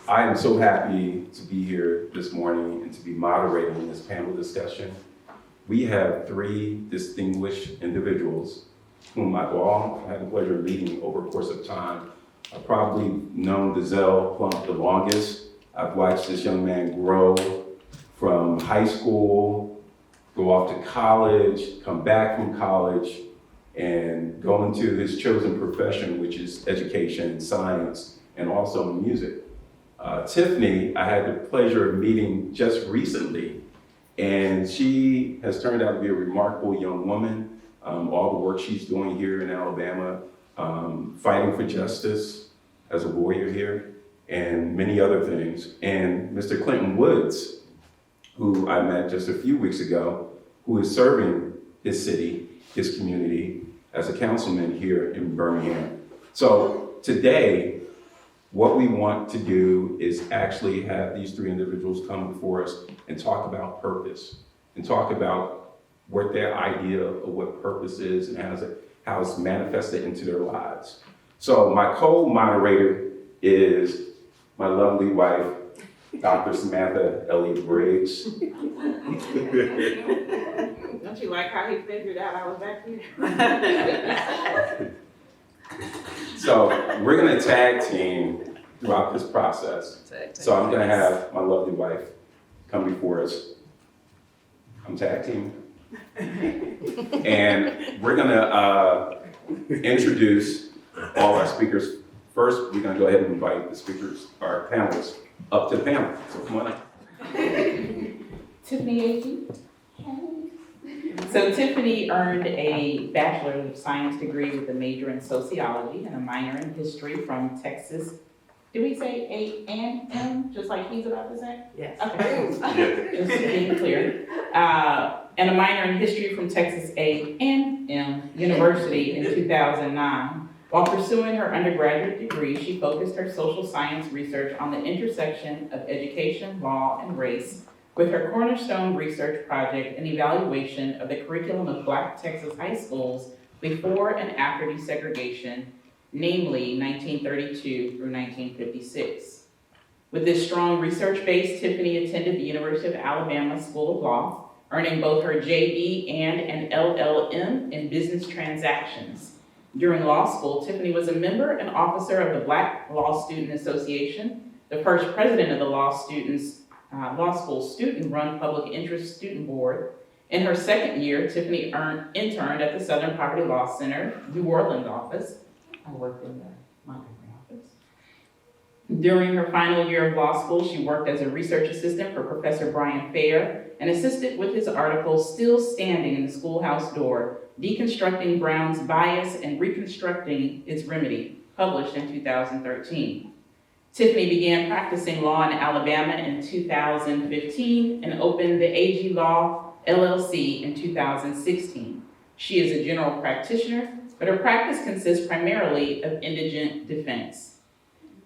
I am so happy to be here this morning and to be moderating this panel discussion. We have three distinguished individuals whom I've all had the pleasure of meeting over a course of time. I've probably known DeZell Plump the longest. I've watched this young man grow from high school, go off to college, come back from college, and go into his chosen profession, which is education, science, and also music. Tiffanie, I had the pleasure of meeting just recently, and she has turned out to be a remarkable young woman. All the work she's doing here in Alabama, fighting for justice as a warrior here, and many other things. And Mr. Clinton Woods, who I met just a few weeks ago, who is serving his city, his community, as a councilman here in Birmingham. So today, what we want to do is actually have these three individuals come before us and talk about purpose, and talk about what their idea of what purpose is and how it's manifested into their lives. So my co-moderator is my lovely wife, Dr. Samantha Briggs. Don't you like how he figured out I was back here? So we're gonna tag team throughout this process. So I'm gonna have my lovely wife come before us. I'm tag team. And we're gonna introduce all our speakers. First, we're gonna go ahead and invite the speakers, our panelists, up to the panel. So come on up. Tiffanie Agee. So Tiffanie earned a Bachelor of Science degree with a major in sociology and a minor in history from Texas. Did we say A&M, just like he's about to say? Yes. Okay. Just being clear. And a minor in history from Texas A&M University in 2009. While pursuing her undergraduate degree, she focused her social science research on the intersection of education, law, and race, with her cornerstone research project an evaluation of the curriculum of Black Texas high schools before and after desegregation, namely 1932 through 1956. With this strong research base, Tiffanie attended the University of Alabama School of Law, earning both her JD and an LLM in business transactions. During law school, Tiffanie was a member and officer of the Black Law Student Association, the first president of the law school student-run public interest student board. In her second year, Tiffanie interned at the Southern Poverty Law Center, New Orleans office. I worked in the Montgomery office. During her final year of law school, she worked as a research assistant for Professor Brian Fair and assisted with his article, Still Standing in the Schoolhouse Door, Deconstructing Brown's Bias and Reconstructing Its Remedy, published in 2013. Tiffanie began practicing law in Alabama in 2015 and opened the Agee Law LLC in 2016. She is a general practitioner, but her practice consists primarily of indigent defense.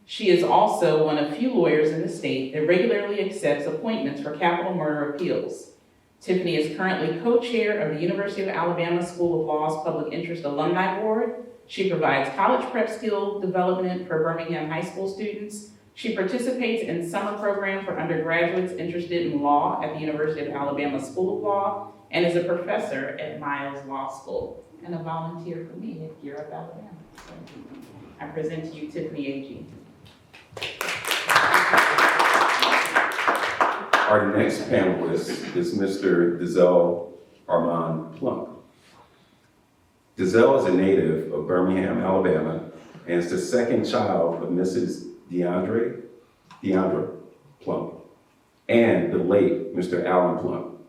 She is also one of few lawyers in the state that regularly accepts appointments for capital murder appeals. Tiffanie is currently co-chair of the University of Alabama School of Law's Public Interest Alumni Board. She provides college prep skill development for Birmingham high school students. She participates in summer program for undergraduates interested in law at the University of Alabama School of Law and is a professor at Miles Law School and a volunteer for me at Gear Up Alabama. So I present to you Tiffanie Agee. Our next panelist is Mr. DeZell Plump. DeZell is a native of Birmingham, Alabama, and is the second child of Mrs. Deandra Plump and the late Mr. Alan Plump,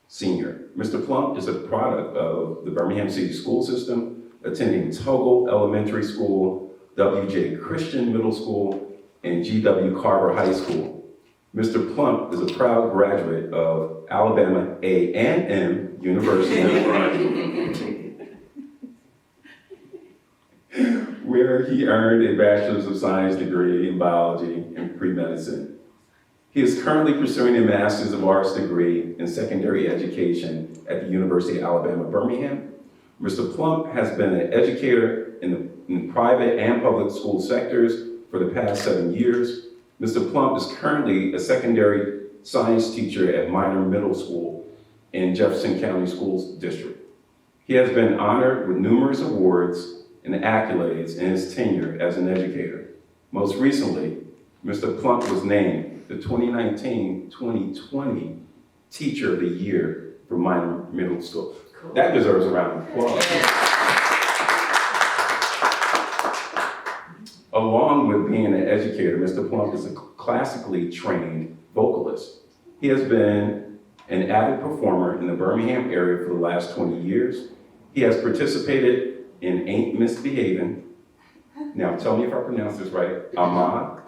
Sr. Mr. Plump is a product of the Birmingham City School System, attending Toggle Elementary School, W.J. Christian Middle School, and G.W. Carver High School. Mr. Plump is a proud graduate of Alabama A&M University, where he earned a Bachelor's of Science degree in biology and pre-medicine. He is currently pursuing a Master's of Arts degree in secondary education at the University of Alabama, Birmingham. Mr. Plump has been an educator in private and public school sectors for the past 7 years. Mr. Plump is currently a secondary science teacher at Minor Middle School in Jefferson County Schools District. He has been honored with numerous awards and accolades in his tenure as an educator. Most recently, Mr. Plump was named the 2019-2020 Teacher of the Year for Minor Middle School. Cool. That deserves a round of applause. Along with being an educator, Mr. Plump is a classically trained vocalist. He has been an avid performer in the Birmingham area for the last 20 years. He has participated in Ain't Misbehavin'. Now tell me if I pronounce this right. Amal,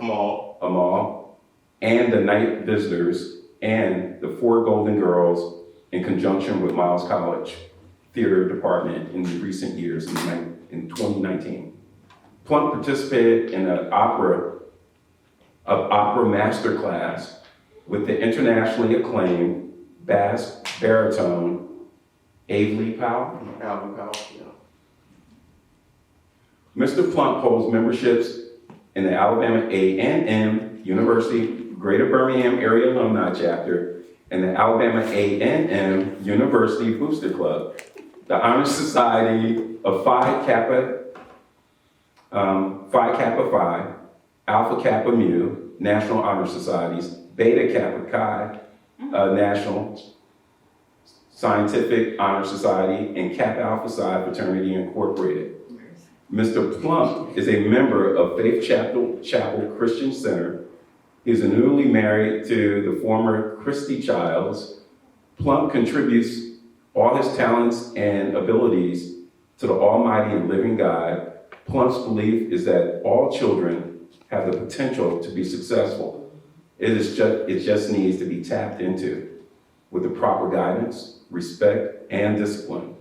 and the Night Visitors, and the Four Golden Girls in conjunction with Miles College Theater Department in recent years in 2019. Plump participated in an opera masterclass with the internationally acclaimed bass baritone Alvin Powell. Mr. Plump holds memberships in the Alabama A&M University Greater Birmingham Area Alumni Chapter and the Alabama A&M University Booster Club, the Honor Society of Phi Kappa Phi, Alpha Kappa Mu, National Honor Societies, Beta Kappa Chi, National Scientific Honor Society, and Kappa Alpha Psi Fraternity Incorporated. Mr. Plump is a member of Faith Chapel Christian Center. He is newly married to the former Christy Childs. Plump contributes all his talents and abilities to the Almighty and living God. Plump's belief is that all children have the potential to be successful. It just needs to be tapped into with the proper guidance, respect, and discipline.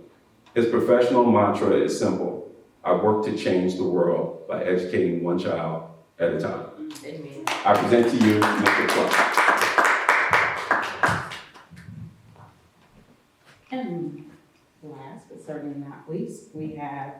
His professional mantra is simple: I work to change the world by educating one child at a time. Amen. I present to you Mr. Plump. And last but certainly not least, we have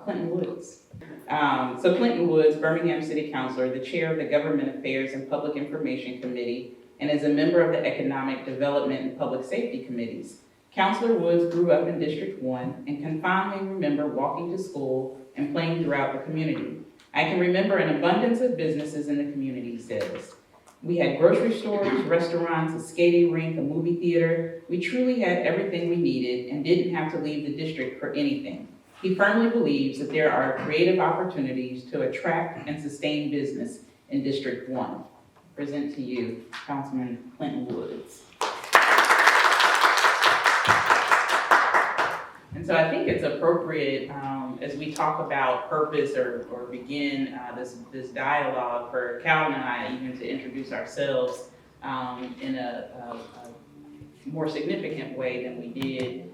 Clinton Woods. So Clinton Woods, Birmingham City Councilor, the chair of the Government Affairs and Public Information Committee, and is a member of the Economic Development and Public Safety Committees. Councilor Woods grew up in District 1 and can fondly remember walking to school and playing throughout the community. I can remember an abundance of businesses in the community, he says. We had grocery stores, restaurants, a skating rink, a movie theater. We truly had everything we needed and didn't have to leave the district for anything. He firmly believes that there are creative opportunities to attract and sustain business in District 1. Present to you, Councilman Clinton Woods. And so I think it's appropriate as we talk about purpose or begin this dialogue for Calvin and I even to introduce ourselves in a more significant way than we did.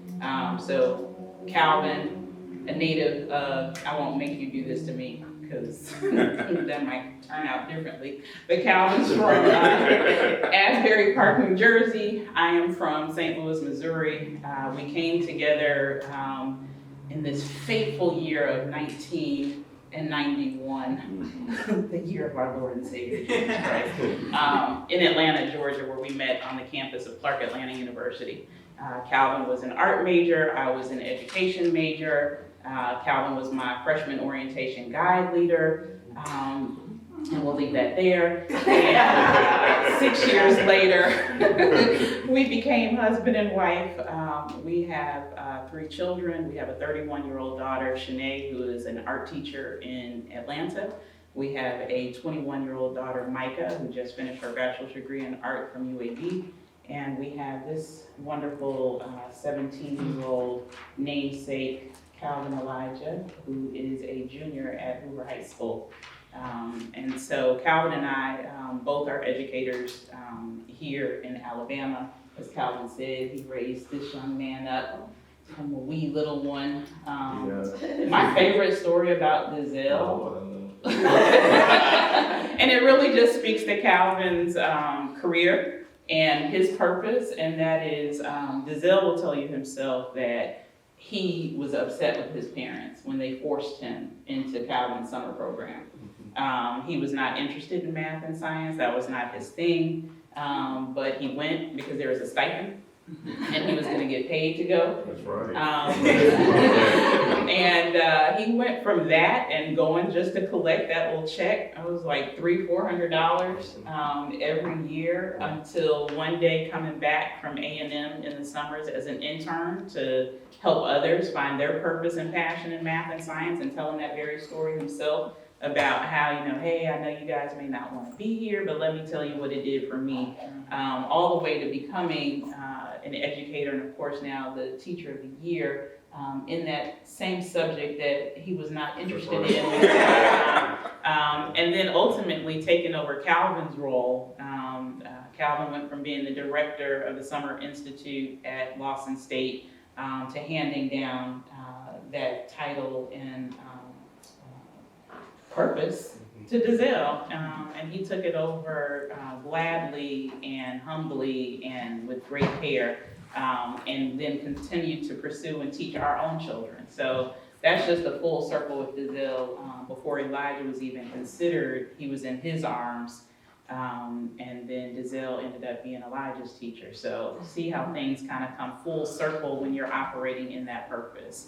So Calvin, a native of, I won't make you do this to me because that might turn out differently, but Calvin's from Asbury Park, New Jersey. I am from St. Louis, Missouri. We came together in this fateful year of 1991, the year of our Lord and Savior, Jesus Christ, in Atlanta, Georgia, where we met on the campus of Clark Atlanta University. Calvin was an art major, I was an education major. Calvin was my freshman orientation guide leader, and we'll leave that there. And 6 years later, we became husband and wife. We have 3 children. We have a 31-year-old daughter, Shanae, who is an art teacher in Atlanta. We have a 21-year-old daughter, Micah, who just finished her bachelor's degree in art from UAB. And we have this wonderful 17-year-old namesake, Calvin Elijah, who is a junior at Hoover High School. And so Calvin and I both are educators here in Alabama. As Calvin said, he raised this young man up from a wee little one. My favorite story about DeZell, and it really just speaks to Calvin's career and his purpose, and that is, DeZell will tell you himself that he was upset with his parents when they forced him into Calvin's summer program. He was not interested in math and science, that was not his thing, but he went because there was a stipend and he was gonna get paid to go. That's right. And he went from that and going just to collect that little check. It was like $300-400 every year until one day coming back from A&M in the summers as an intern to help others find their purpose and passion in math and science, and telling that very story himself about how, hey, I know you guys may not want to be here, but let me tell you what it did for me, all the way to becoming an educator, and of course now the teacher of the year in that same subject that he was not interested in. And then ultimately taking over Calvin's role. Calvin went from being the director of the Summer Institute at Lawson State to handing down that title and purpose to DeZell, and he took it over gladly and humbly and with great care, and then continued to pursue and teach our own children. So that's just a full circle with DeZell. Before Elijah was even considered, he was in his arms, and then DeZell ended up being Elijah's teacher. So see how things kind of come full circle when you're operating in that purpose.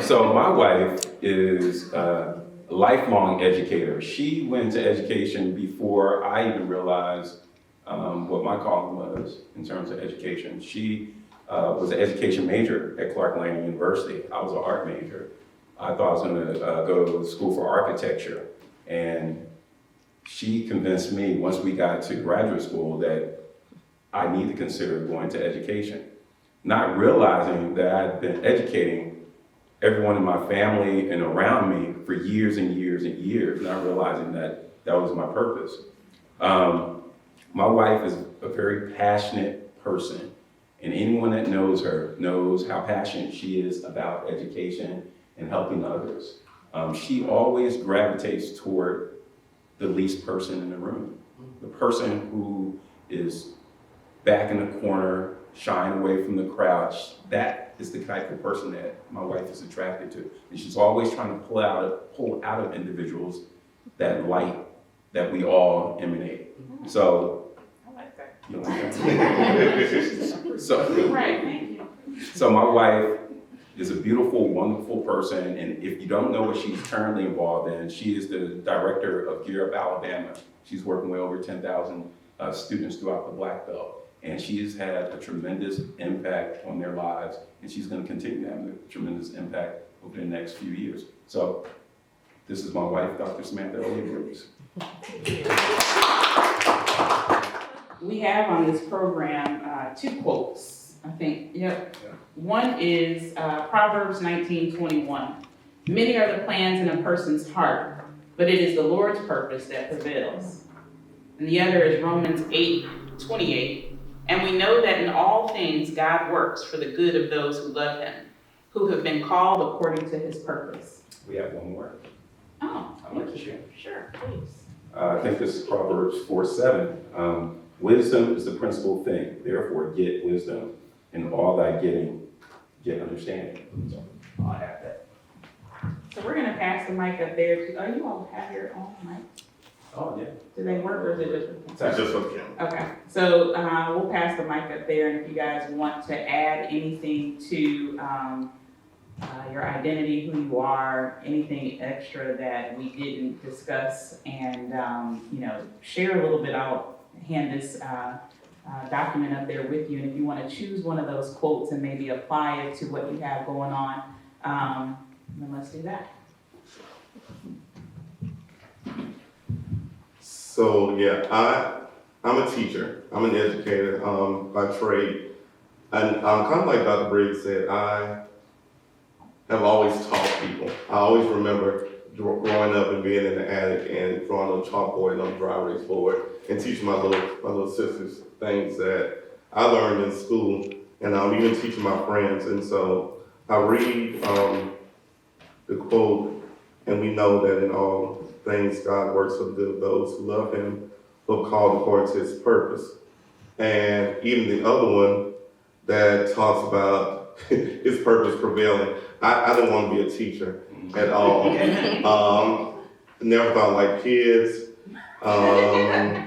So my wife is a lifelong educator. She went to education before I even realized what my calling was in terms of education. She was an education major at Clark Atlanta University. I was an art major. I thought I was going to go to school for architecture, and she convinced me once we got to graduate school that I need to consider going to education, not realizing that I'd been educating everyone in my family and around me for years and years and years, not realizing that that was my purpose. My wife is a very passionate person, and anyone that knows her knows how passionate she is about education and helping others. She always gravitates toward the least person in the room, the person who is back in the corner, shying away from the crowd. That is the type of person that my wife is attracted to. And she's always trying to pull out of individuals that light that we all emanate. So, I like that. you like that? So, Right, thank you. so my wife is a beautiful, wonderful person, and if you don't know what she's currently involved in, she is the director of Gear Up Alabama. She's working with over 10,000 students throughout the Black Belt, and she has had a tremendous impact on their lives, and she's going to continue to have a tremendous impact over the next few years. So, this is my wife, Dr. Samantha Briggs. We have on this program 2 quotes, I think. Yep. Yeah. One is Proverbs 19:21. Many are the plans in a person's heart, but it is the Lord's purpose that prevails. And the other is Romans 8:28. And we know that in all things God works for the good of those who love him, who have been called according to his purpose. We have one more. Oh, I'd like to share. sure, please. I think this is Proverbs 4:7. Wisdom is the principal thing. Therefore, get wisdom. In all thy getting, get understanding. So I'll add that. So we're gonna pass the mic up there to, you all have your own mic? Oh, yeah. Do they work or is it just? It's just okay. Okay, so we'll pass the mic up there, and if you guys want to add anything to your identity, who you are, anything extra that we didn't discuss, and share a little bit, I'll hand this document up there with you, and if you want to choose one of those quotes and maybe apply it to what you have going on, then let's do that. So yeah, I'm a teacher. I'm an educator by trade, and kind of like Dr. Briggs said, I have always taught people. I always remember growing up and being in the attic and drawing on a chalkboard and on a dry erase board and teaching my little sisters things that I learned in school, and I'm even teaching my friends. And so I read the quote, and we know that in all things God works for the good of those who love him, who are called according to his purpose. And even the other one that talks about his purpose prevailing. I didn't want to be a teacher at all. Never thought I liked kids. I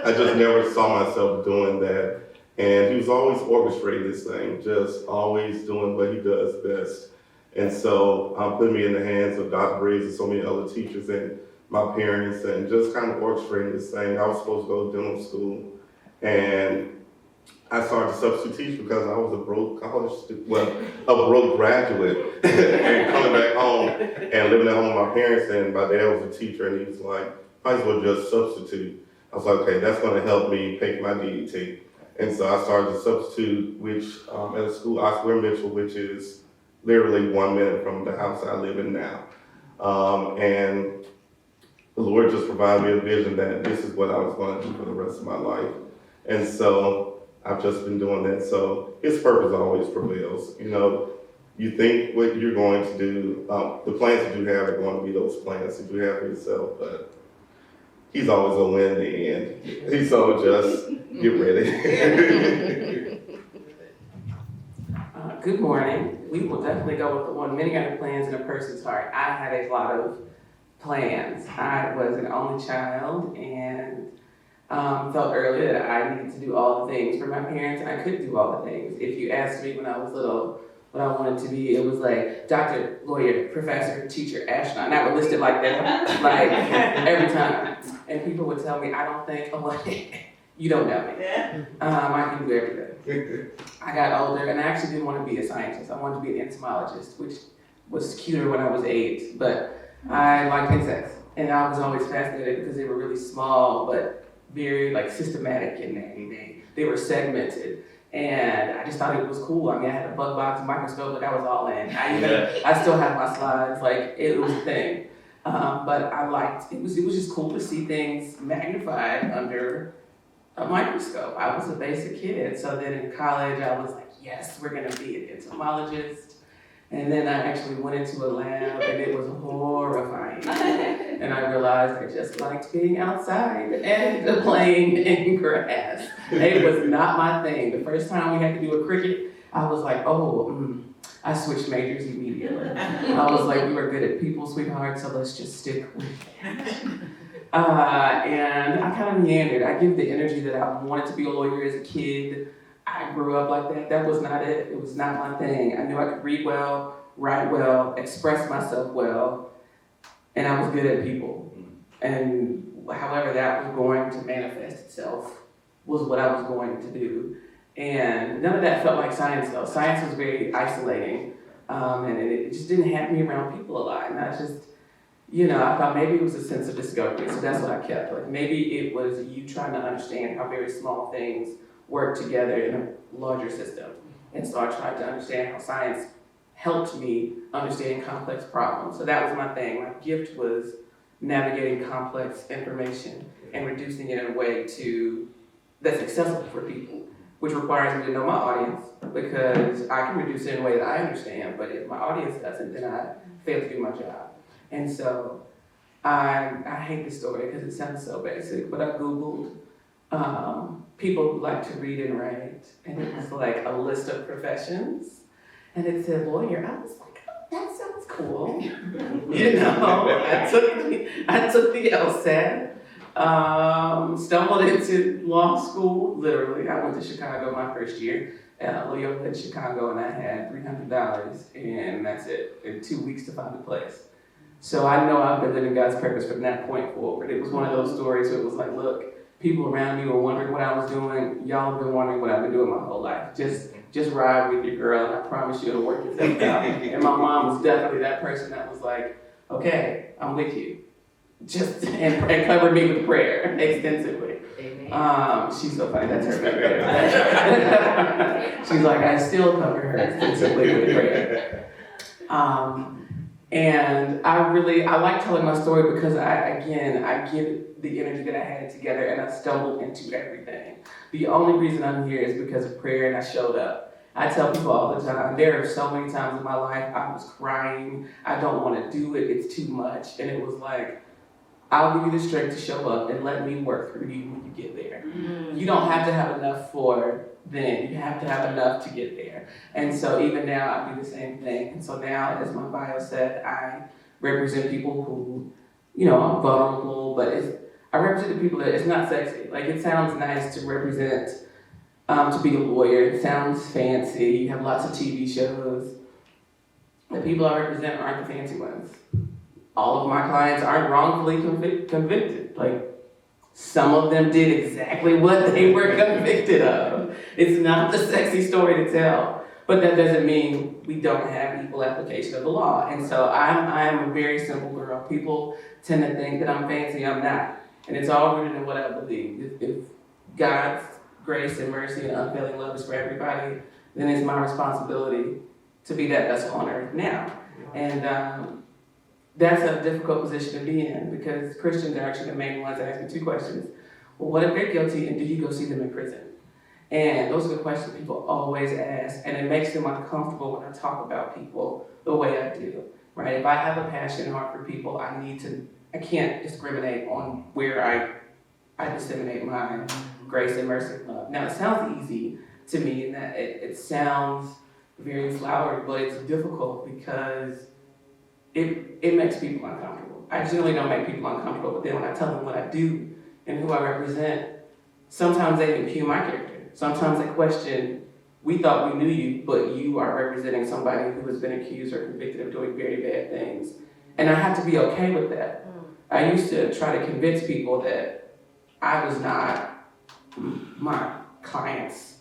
just never saw myself doing that. And he was always orchestrating this thing, just always doing what he does best. And so putting me in the hands of Dr. Briggs and so many other teachers and my parents and just kind of orchestrating this thing. I was supposed to go to dental school, and I started to substitute teach because I was a broke college student, well, a broke graduate, and coming back home and living at home with my parents, and my dad was a teacher, and he was like, might as well just substitute. I was like, okay, that's gonna help me pay my DET. And so I started to substitute, which at a school, Oscar Mitchell, which is literally 1 minute from the house I live in now. And the Lord just provided me a vision that this is what I was going to do for the rest of my life. And so I've just been doing that. So His purpose always prevails. You know, you think what you're going to do, the plans that you have are going to be those plans that you have for yourself, but He's always going to win in the end. He's so just get ready. Good morning. We will definitely go with the one, many other plans in a person's heart. I had a lot of plans. I was an only child and felt early that I needed to do all the things for my parents, and I couldn't do all the things. If you asked me when I was little what I wanted to be, it was like doctor, lawyer, professor, teacher, astronaut. And I would list it like that, like every time. And people would tell me, I don't think, oh, well, you don't know me. I can do everything. I got older, and I actually didn't want to be a scientist. I wanted to be an entomologist, which was cuter when I was 8, but I liked insects. And I was always fascinated because they were really small, but very like systematic in that. They were segmented. And I just thought it was cool. I mean, I had a bug box, microscope, but I was all in. I still have my slides, like it was a thing. But I liked, it was just cool to see things magnified under a microscope. I was a basic kid. So then in college, I was like, yes, we're gonna be an entomologist. And then I actually went into a lab and it was horrifying. And I realized I just liked being outside and playing in grass. It was not my thing. The first time we had to do a cricket, I was like, I switched majors immediately. I was like, we were good at people, sweetheart, so let's just stick with it. And I kind of meandered. I give the energy that I wanted to be a lawyer as a kid. I grew up like that. That was not it. It was not my thing. I knew I could read well, write well, express myself well, and I was good at people. And however that was going to manifest itself was what I was going to do. And none of that felt like science though. Science was very isolating, and it just didn't have me around people a lot. And I just, I thought maybe it was a sense of discovery, so that's what I kept. Like maybe it was you trying to understand how very small things work together in a larger system. And so I tried to understand how science helped me understand complex problems. So that was my thing. My gift was navigating complex information and reducing it in a way that's accessible for people, which requires me to know my audience, because I can reduce it in a way that I understand, but if my audience doesn't, then I fail to do my job. And so I hate this story because it sounds so basic, but I Googled people who like to read and write, and it was like a list of professions, and it said lawyer. I was like, oh, that sounds cool. I took the LSAT, stumbled into law school, literally. I went to Chicago my first year, Loyola in Chicago, and I had $300, and that's it, in 2 weeks to find a place. So I know I've been living God's purpose from that point forward. It was one of those stories where it was like, look, people around me were wondering what I was doing. Y'all have been wondering what I've been doing my whole life. Just ride with your girl, and I promise you it'll work itself out. And my mom was definitely that person that was like, okay, I'm with you. And covered me with prayer extensively. She's so funny, that's her favorite. She's like, I still cover her extensively with prayer. And I like telling my story because I give the energy that I had together, and I stumbled into everything. The only reason I'm here is because of prayer, and I showed up. I tell people all the time, there are so many times in my life I was crying, I don't want to do it, it's too much. And it was like, I'll give you the strength to show up and let me work through you when you get there. You don't have to have enough for then, you have to have enough to get there. And so even now I do the same thing. And so now, as my bio said, I represent people who I'm vulnerable, but I represent the people that it's not sexy. Like, it sounds nice to represent, to be a lawyer. It sounds fancy. You have lots of TV shows. The people I represent aren't the fancy ones. All of my clients aren't wrongfully convicted. Like, some of them did exactly what they were convicted of. It's not the sexy story to tell, but that doesn't mean we don't have equal application of the law. And so I'm a very simple girl. People tend to think that I'm fancy, I'm not. And it's all rooted in what I believe. If God's grace and mercy and unfailing love is for everybody, then it's my responsibility to be that vessel on earth now. And that's a difficult position to be in, because Christians are actually the main ones that ask me two questions. Well, what if they're guilty, and do you go see them in prison? And those are the questions people always ask, and it makes them uncomfortable when I talk about people the way I do, right? If I have a passion and heart for people, I can't discriminate on where I disseminate my grace and mercy and love. Now, it sounds easy to me in that it sounds very flowery, but it's difficult because it makes people uncomfortable. I generally don't make people uncomfortable, but then when I tell them what I do and who I represent, sometimes they impugn my character. Sometimes they question, we thought we knew you, but you are representing somebody who has been accused or convicted of doing very bad things. And I have to be okay with that. I used to try to convince people that I was not my client's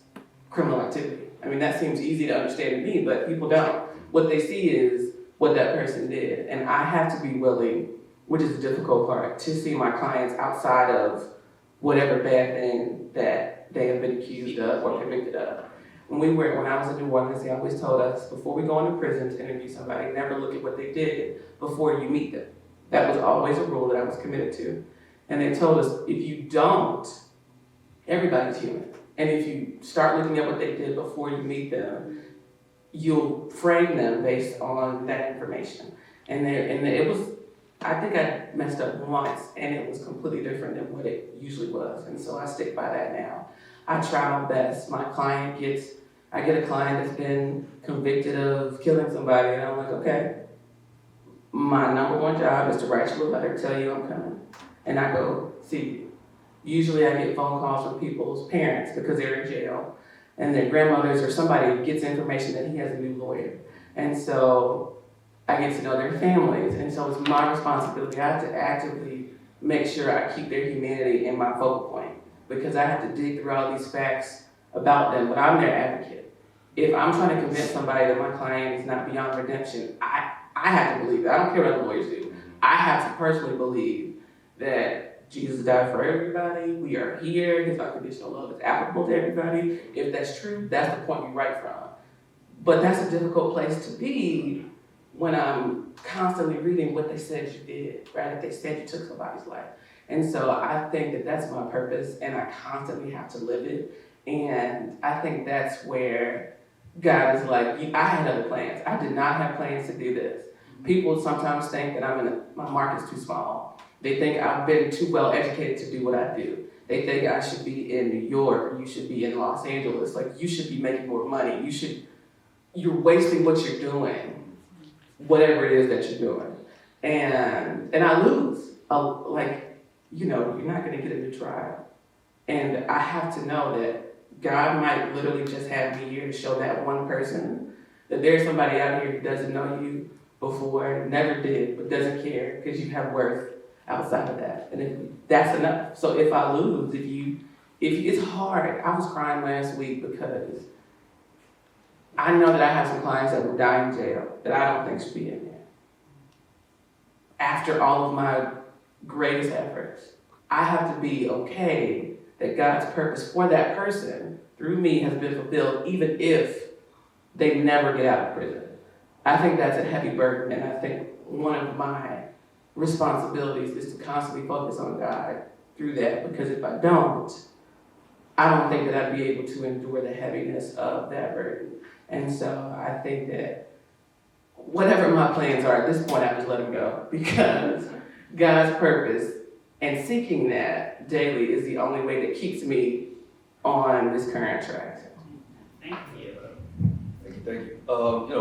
criminal activity. I mean, that seems easy to understand to me, but people don't. What they see is what that person did. And I have to be willing, which is the difficult part, to see my clients outside of whatever bad thing that they have been accused of or convicted of. When I was in New Orleans, they always told us, before we go into prison to interview somebody, never look at what they did before you meet them. That was always a rule that I was committed to. And they told us, if you don't, everybody's human. And if you start looking at what they did before you meet them, you'll frame them based on that information. And it was, I think I messed up once, and it was completely different than what it usually was. And so I stick by that now. I try my best. I get a client that's been convicted of killing somebody, and I'm like, okay, my number one job is to write you a letter, tell you I'm coming. And I go see you. Usually I get phone calls from people's parents because they're in jail, and their grandmothers or somebody gets information that he has a new lawyer. And so I get to know their families, and so it's my responsibility. I have to actively make sure I keep their humanity in my focal point, because I have to dig through all these facts about them, but I'm their advocate. If I'm trying to convince somebody that my client is not beyond redemption, I have to believe that. I don't care what the lawyers do. I have to personally believe that Jesus died for everybody, we are here, his unconditional love is applicable to everybody. If that's true, that's the point we write from. But that's a difficult place to be when I'm constantly reading what they said you did, right? If they said you took somebody's life. And so I think that that's my purpose, and I constantly have to live it. And I think that's where God is like, I had other plans. I did not have plans to do this. People sometimes think that my market's too small. They think I've been too well educated to do what I do. They think I should be in New York, or you should be in Los Angeles. Like, you should be making more money. You're wasting what you're doing, whatever it is that you're doing. And I lose. You're not gonna get a new trial. And I have to know that God might literally just have me here to show that one person that there's somebody out here who doesn't know you before, never did, but doesn't care because you have worth outside of that. And that's enough. So if I lose, if it's hard. I was crying last week because I know that I have some clients that will die in jail that I don't think should be in there. After all of my greatest efforts, I have to be okay that God's purpose for that person through me has been fulfilled, even if they never get out of prison. I think that's a heavy burden, and I think one of my responsibilities is to constantly focus on God through that, because if I don't think that I'd be able to endure the heaviness of that burden. And so I think that whatever my plans are, at this point I just let them go, because God's purpose and seeking that daily is the only way that keeps me on this current track. Thank you. Thank you.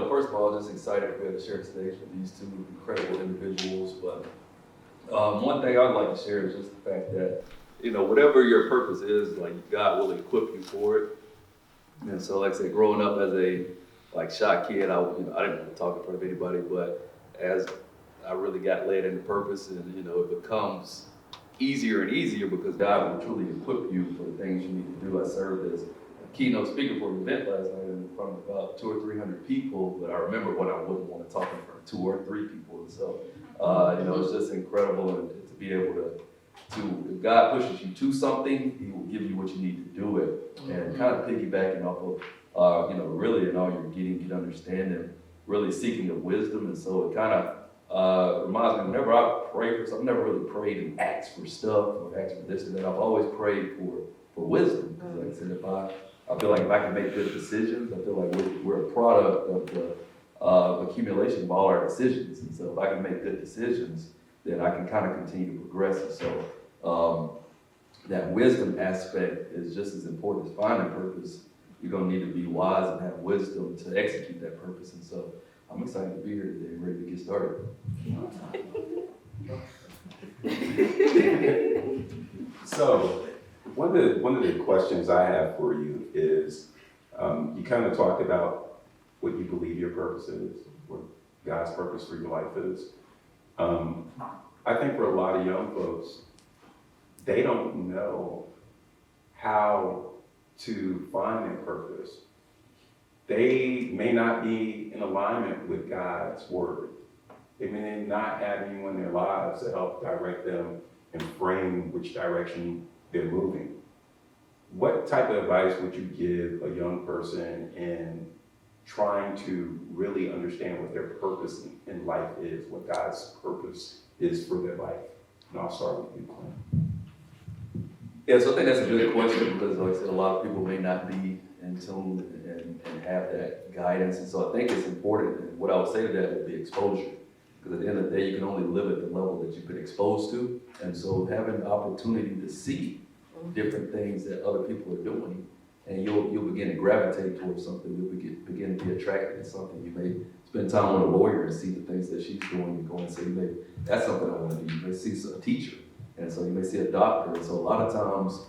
First of all, just excited to be able to share stage with these two incredible individuals, but One thing I'd like to share is just the fact that, whatever your purpose is, like God will equip you for it. And so, like I said, growing up as a shy kid, I didn't want to talk in front of anybody, but as I really got led into purpose, and it becomes easier and easier because God will truly equip you for the things you need to do. I served as a keynote speaker for an event last night in front of about 200 or 300 people, but I remember when I wouldn't want to talk in front of 2 or 3 people. And so, it's just incredible and to be able to, if God pushes you to something, He will give you what you need to do it. And kind of piggybacking off of, really in all your getting understanding, really seeking of wisdom. And so it kind of reminds me, whenever I pray for something, I've never really prayed and asked for stuff or asked for this and that. I've always prayed for wisdom. Because like I said, I feel like if I can make good decisions, I feel like we're a product of the accumulation of all our decisions. And so if I can make good decisions, then I can kind of continue to progress. And so that wisdom aspect is just as important as finding purpose. You're going to need to be wise and have wisdom to execute that purpose. And so I'm excited to be here today and ready to get started. So, one of the questions I have for you is, you kind of talked about what you believe your purpose is, what God's purpose for your life is. I think for a lot of young folks, they don't know how to find their purpose. They may not be in alignment with God's word. They may not have anyone in their lives to help direct them and frame which direction they're moving. What type of advice would you give a young person in trying to really understand what their purpose in life is, what God's purpose is for their life? And I'll start with you, Clint. Yeah, so I think that's a good question because, like I said, a lot of people may not be in tune and have that guidance. And so I think it's important. And what I would say to that would be exposure. Because at the end of the day, you can only live at the level that you've been exposed to. And so having the opportunity to see different things that other people are doing, and you'll begin to gravitate towards something. You'll begin to be attracted to something. You may spend time with a lawyer and see the things that she's doing and go and say, maybe that's something I want to do. You may see a teacher, and so you may see a doctor. And so a lot of times,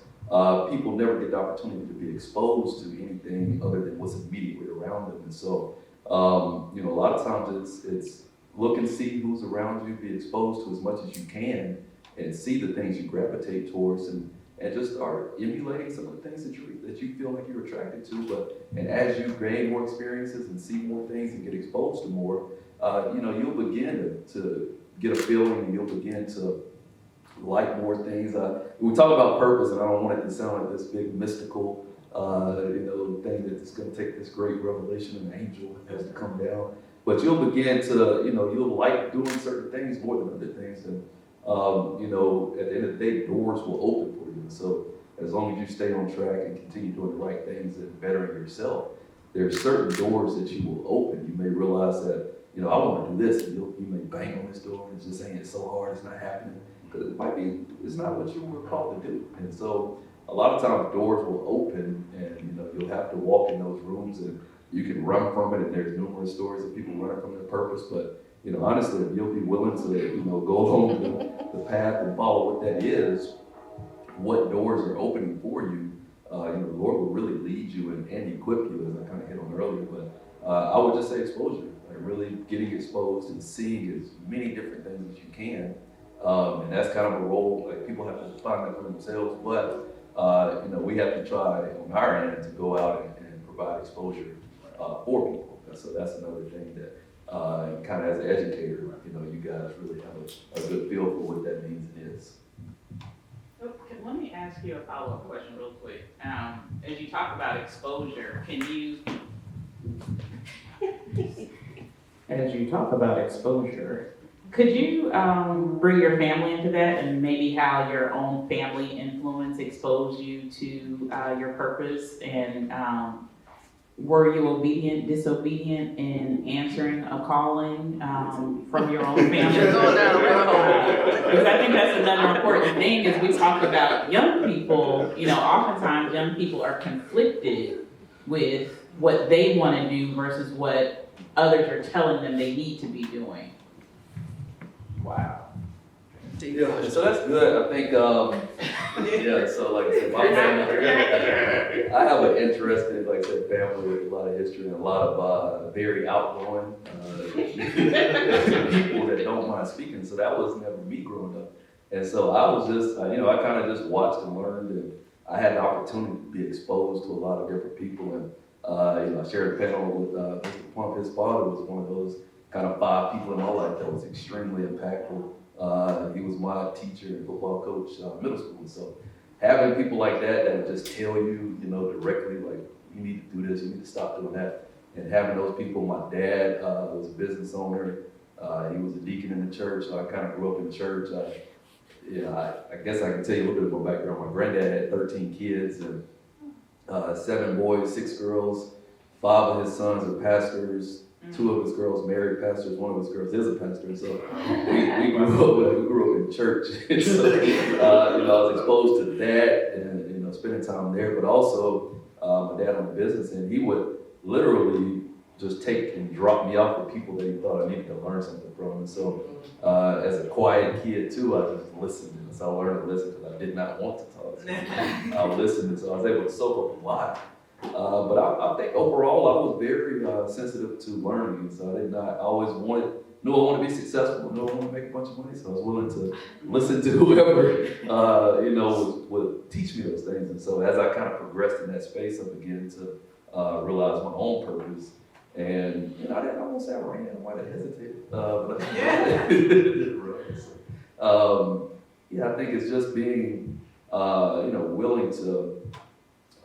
people never get the opportunity to be exposed to anything other than what's immediately around them. And so, a lot of times it's look and see who's around you, be exposed to as much as you can, and see the things you gravitate towards, and just start emulating some of the things that you feel like you're attracted to. And as you gain more experiences and see more things and get exposed to more, you'll begin to get a feeling, and you'll begin to like more things. We talk about purpose, and I don't want it to sound like this big mystical, thing that is going to take this great revelation, and an angel has to come down. But you'll begin to, you'll like doing certain things more than other things. And, at the end of the day, doors will open for you. And so as long as you stay on track and continue doing the right things and bettering yourself, there are certain doors that you will open. You may realize that, I want to do this, and you may bang on this door and just saying it's so hard, it's not happening. Because it's not what you were called to do. And so a lot of times doors will open, and you'll have to walk in those rooms, and you can run from it, and there's numerous stories of people running from their purpose. But honestly, if you'll be willing to go along the path and follow what that is, what doors are opening for you, the Lord will really lead you and equip you, as I kind of hit on earlier. But I would just say exposure, like really getting exposed and seeing as many different things as you can. And that's kind of a role, like people have to find that for themselves, but we have to try on our end to go out and provide exposure for people. And so that's another thing that kind of as an educator, you guys really have a good feel for what that means and is. Okay, let me ask you a follow-up question real quick. As you talk about exposure, could you bring your family into that, and maybe how your own family influence exposed you to your purpose, and were you obedient, disobedient in answering a calling from your own family? Because I think that's another important thing is we talk about young people, oftentimes young people are conflicted with what they want to do versus what others are telling them they need to be doing. Wow. Yeah, so that's good. I think, yeah, so like I said, my family, I have an interesting, like I said, family with a lot of history and a lot of very outgoing people that don't mind speaking. So that was never me growing up. And so I was just, I kind of just watched and learned, and I had the opportunity to be exposed to a lot of different people. And, I shared a panel with Mr. Plump. His father was one of those kind of 5 people in my life that was extremely impactful. He was my teacher and football coach middle school. So having people like that would just tell you, directly, like, you need to do this, you need to stop doing that. And having those people, my dad was a business owner. He was a deacon in the church, so I kind of grew up in the church. I guess I can tell you a little bit of my background. My granddad had 13 kids and 7 boys, 6 girls. 5 of his sons are pastors. 2 of his girls married pastors. 1 of his girls is a pastor. So we grew up in church. So I was exposed to that and spending time there. But also my dad owned a business, and he would literally just take and drop me off with people that he thought I needed to learn something from. And so as a quiet kid too, I just listened. And so I learned to listen because I did not want to talk. So I listened, and so I was able to soak up a lot. But I think overall I was very sensitive to learning, and so I always knew I wanted to be successful, knew I wanted to make a bunch of money, so I was willing to listen to whoever would teach me those things. And so as I kind of progressed in that space, I began to realize my own purpose. And I won't say I ran, I might have hesitated, but I did run. So, I think it's just being willing to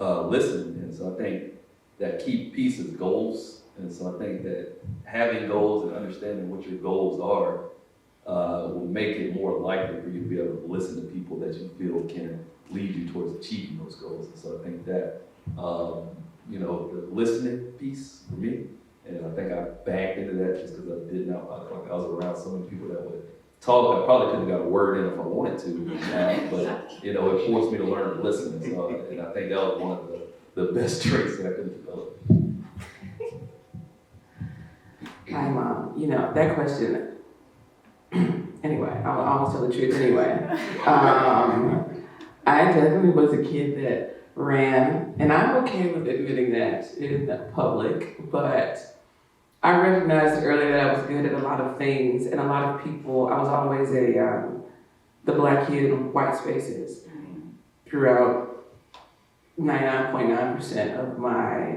listen. And so I think that key piece is goals. And so I think that having goals and understanding what your goals are will make it more likely for you to be able to listen to people that you feel can lead you towards achieving those goals. And so I think that, the listening piece for me, and I think I backed into that just because I did not, I felt like I was around so many people that would talk. I probably couldn't have got a word in if I wanted to, but it forced me to learn to listen. And I think that was one of the best traits that I could have developed. Hi, Mom. That question, anyway, I'll always tell the truth anyway. I definitely was a kid that ran, and I'm okay with admitting that in the public, but I recognized early that I was good at a lot of things, and a lot of people, I was always the black kid in white spaces throughout 99.9% of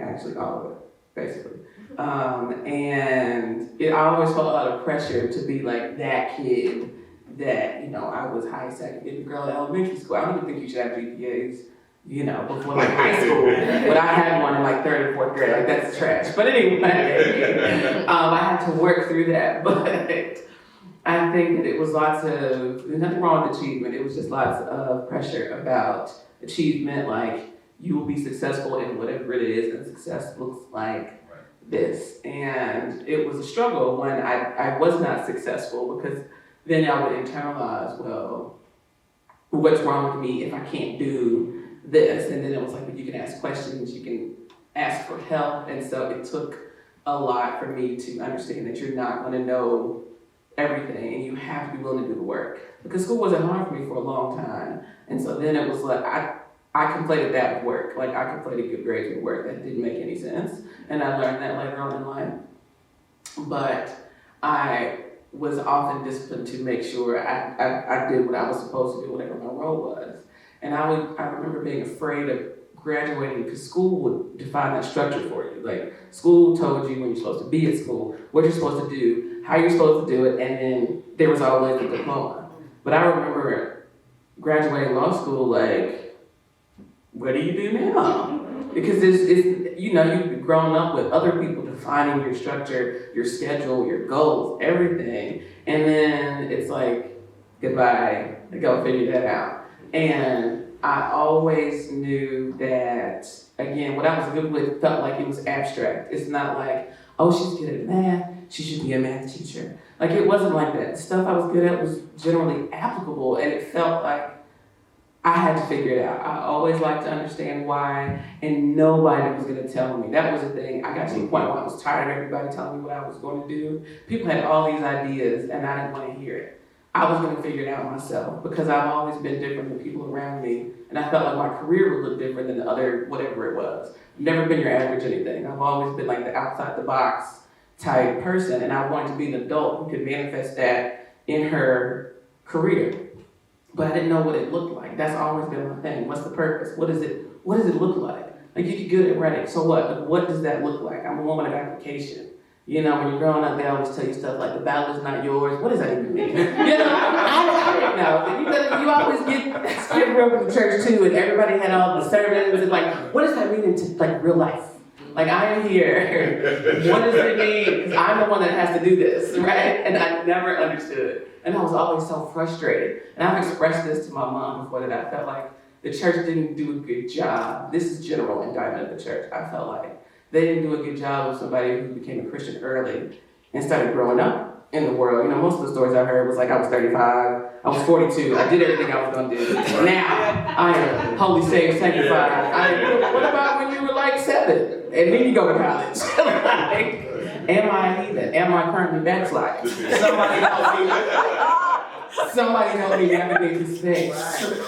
actually all of it, basically. And I always felt a lot of pressure to be like that kid that, I was high second girl at elementary school. I don't even think you should have GPAs, before like high school. But I had one in like 3rd and 4th grade, like that's trash. But anyway, I had to work through that. But I think that it was there's nothing wrong with achievement. It was just lots of pressure about achievement, like you will be successful in whatever it is, and success looks like this. And it was a struggle when I was not successful, because then I would internalize, well, what's wrong with me if I can't do this? And then it was like, well, you can ask questions, you can ask for help. And so it took a lot for me to understand that you're not going to know everything, and you have to be willing to do the work. Because school wasn't hard for me for a long time. And so then it was like, I conflated that with work. Like I conflated good grades with work. That didn't make any sense. And I learned that later on in life. But I was often disciplined to make sure I did what I was supposed to do, whatever my role was. And I remember being afraid of graduating, because school would define that structure for you. Like school told you when you're supposed to be at school, what you're supposed to do, how you're supposed to do it, and then there was always the diploma. But I remember graduating law school, like, what do you do now? Because you've grown up with other people defining your structure, your schedule, your goals, everything. And then it's like, goodbye, go figure that out. And I always knew that, again, what I was good with felt like it was abstract. It's not like, oh, she's good at math, she should be a math teacher. Like, it wasn't like that. The stuff I was good at was generally applicable, and it felt like I had to figure it out. I always liked to understand why, and nobody was going to tell me. That was the thing. I got to the point where I was tired of everybody telling me what I was going to do. People had all these ideas, and I didn't want to hear it. I was gonna figure it out myself because I've always been different than people around me. And I felt like my career would look different than the other, whatever it was. Never been your average anything. I've always been like the outside the box type person. And I wanted to be an adult who could manifest that in her career. But I didn't know what it looked like. That's always been my thing. What's the purpose? What does it look like? Like you get good at writing, so what? Like, what does that look like? I'm a woman of application. You know, when you're growing up, they always tell you stuff like the battle is not yours. What does that even mean? You know, I didn't know. You always get skid row in the church too, and everybody had all the sermons and like, what does that mean into like real life? Like I am here. What does it mean? Because I'm the one that has to do this, right? And I never understood, and I was always so frustrated. And I've expressed this to my mom before that I felt like the church didn't do a good job. This is general indictment of the church. I felt like they didn't do a good job of somebody who became a Christian early and started growing up in the world. You know, most of the stories I heard was like I was 35, I was 42, I did everything I was gonna do. Now, I am holy saved, sanctified. What about when you were like 7 and then you go to college? Like, am I a heathen? Am I currently backsliding? Somebody help me navigate this thing.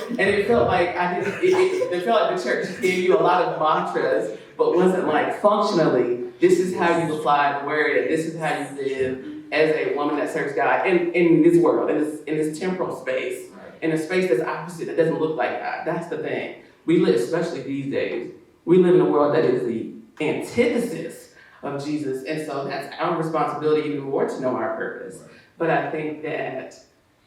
And it felt like it felt like the church gave you a lot of mantras, but wasn't like functionally, this is how you apply the word, and this is how you live as a woman that serves God in this world, in this temporal space, in a space that's opposite, that doesn't look like God. That's the thing. We live, especially these days, we live in a world that is the antithesis of Jesus, and so that's our responsibility even more to know our purpose. But I think that,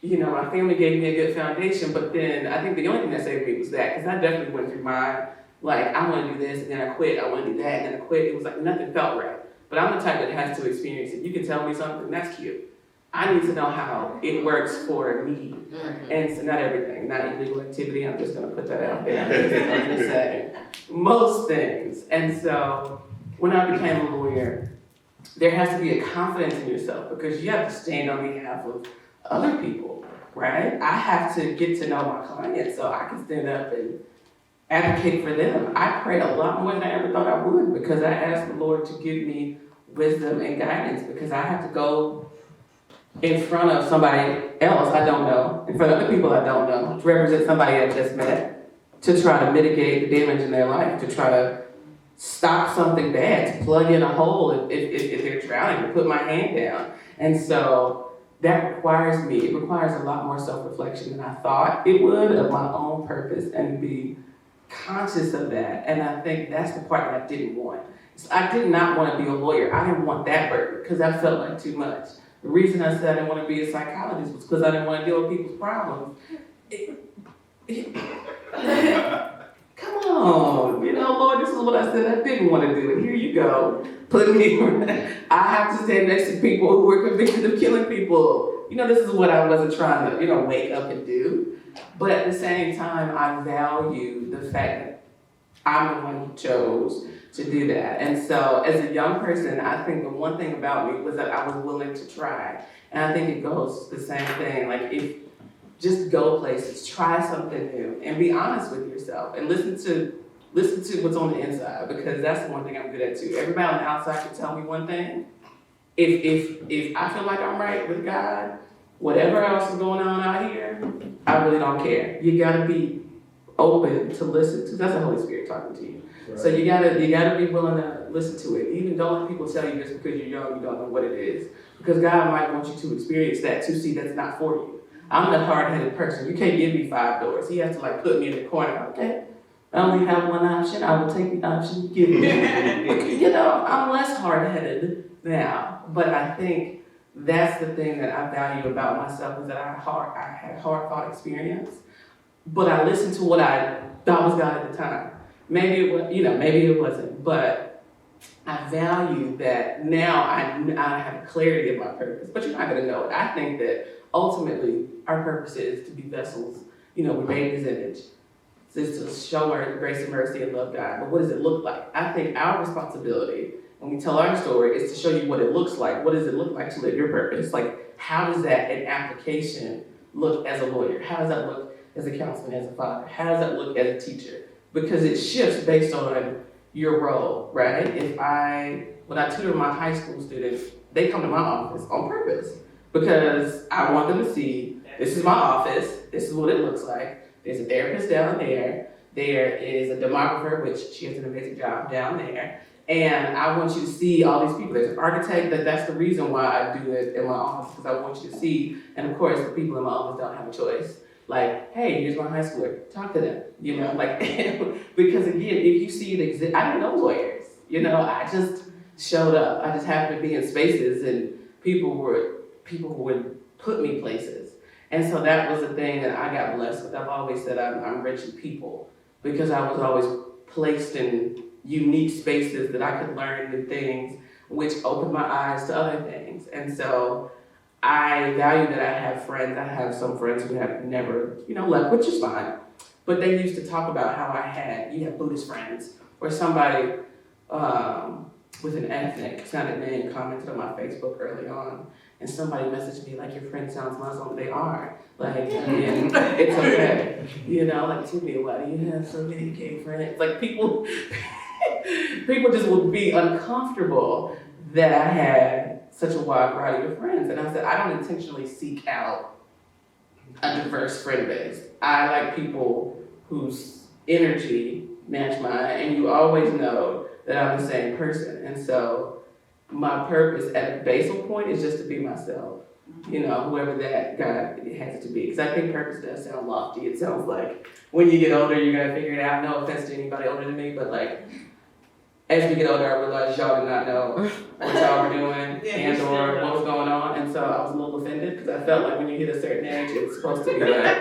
you know, my family gave me a good foundation, but then I think the only thing that saved me was that, because I definitely went through mine, like, I want to do this, and then I quit, I want to do that, and then I quit. It was like nothing felt right. But I'm the type that has to experience it. You can tell me something, that's cute. I need to know how it works for me. And so not everything, not illegal activity, I'm just going to put that out there. I'm going to say most things. And so when I became a lawyer, there has to be a confidence in yourself because you have to stand on behalf of other people, right? I have to get to know my clients so I can stand up and advocate for them. I pray a lot more than I ever thought I would because I asked the Lord to give me wisdom and guidance because I have to go in front of somebody else I don't know, in front of other people I don't know, to represent somebody I just met, to try to mitigate the damage in their life, to try to stop something bad, to plug in a hole if they're drowning, to put my hand down. And so that requires me, it requires a lot more self-reflection than I thought it would of my own purpose and be conscious of that. And I think that's the part that I didn't want. So I did not want to be a lawyer. I didn't want that burden because that felt like too much. The reason I said I didn't want to be a psychologist was because I didn't want to deal with people's problems. Come on, you know, Lord, this is what I said I didn't want to do, and here you go. Put me, I have to stand next to people who were convicted of killing people. You know, this is what I wasn't trying to, you know, wake up and do. But at the same time, I value the fact that I'm the one who chose to do that. And so as a young person, I think the one thing about me was that I was willing to try. And I think it goes the same thing. Like if just go places, try something new, and be honest with yourself, and listen to what's on the inside, because that's the one thing I'm good at too. Everybody on the outside can tell me one thing. If I feel like I'm right with God, whatever else is going on out here, I really don't care. You gotta be open to listen to. That's the Holy Spirit talking to you. Right. So you gotta be willing to listen to it. Even don't let people tell you just because you're young, you don't know what it is. Because God might want you to experience that to see that's not for you. I'm the hard-headed person. You can't give me 5 doors. He has to like put me in the corner. Okay, I only have one option. I will take the option you give me. You know, I'm less hard-headed now, but I think that's the thing that I value about myself is that I had hard-fought experience, but I listened to what I thought was God at the time. Maybe it was, you know, maybe it wasn't, but I value that now I have clarity of my purpose, but you're not going to know it. I think that ultimately our purpose is to be vessels, you know, we made in His image. It's to show our grace and mercy and love God, but what does it look like? I think our responsibility when we tell our story is to show you what it looks like. What does it look like to live your purpose? Like, how does that in application look as a lawyer? How does that look as a counselor, as a father? How does that look as a teacher? Because it shifts based on your role, right? When I tutor my high school students, they come to my office on purpose because I want them to see this is my office, this is what it looks like. There's a therapist down there. There is a demographer, which she has an amazing job down there. And I want you to see all these people. There's an architect, that's the reason why I do it in my office, because I want you to see, and of course the people in my office don't have a choice. Like, hey, here's my high schooler, talk to them, you know, like, because again, if you see it I didn't know lawyers, you know, I just showed up. I just happened to be in spaces and people would put me places. And so that was the thing that I got blessed with. I've always said I'm rich in people because I was always placed in unique spaces that I could learn new things, which opened my eyes to other things. And so I value that I have friends. I have some friends who have never, left, which is fine. But they used to talk about how you have Buddhist friends, or somebody with an ethnic sounded name commented on my Facebook early on, and somebody messaged me like, your friend sounds Muslim. They are. Like, and it's okay. Like, Tiffanie, why do you have so many gay friends? Like, people just would be uncomfortable that I had such a wide variety of friends. And I said, I don't intentionally seek out a diverse friend base. I like people whose energy match mine, and you always know that I'm the same person. And so my purpose at a basal point is just to be myself, whoever that God has to be. Because I think purpose does sound lofty. It sounds like when you get older, you're gonna figure it out. No offense to anybody older than me, but like, as we get older, I realized y'all did not know what y'all were doing and or what was going on. And so I was a little offended because I felt like when you hit a certain age, it's supposed to be like,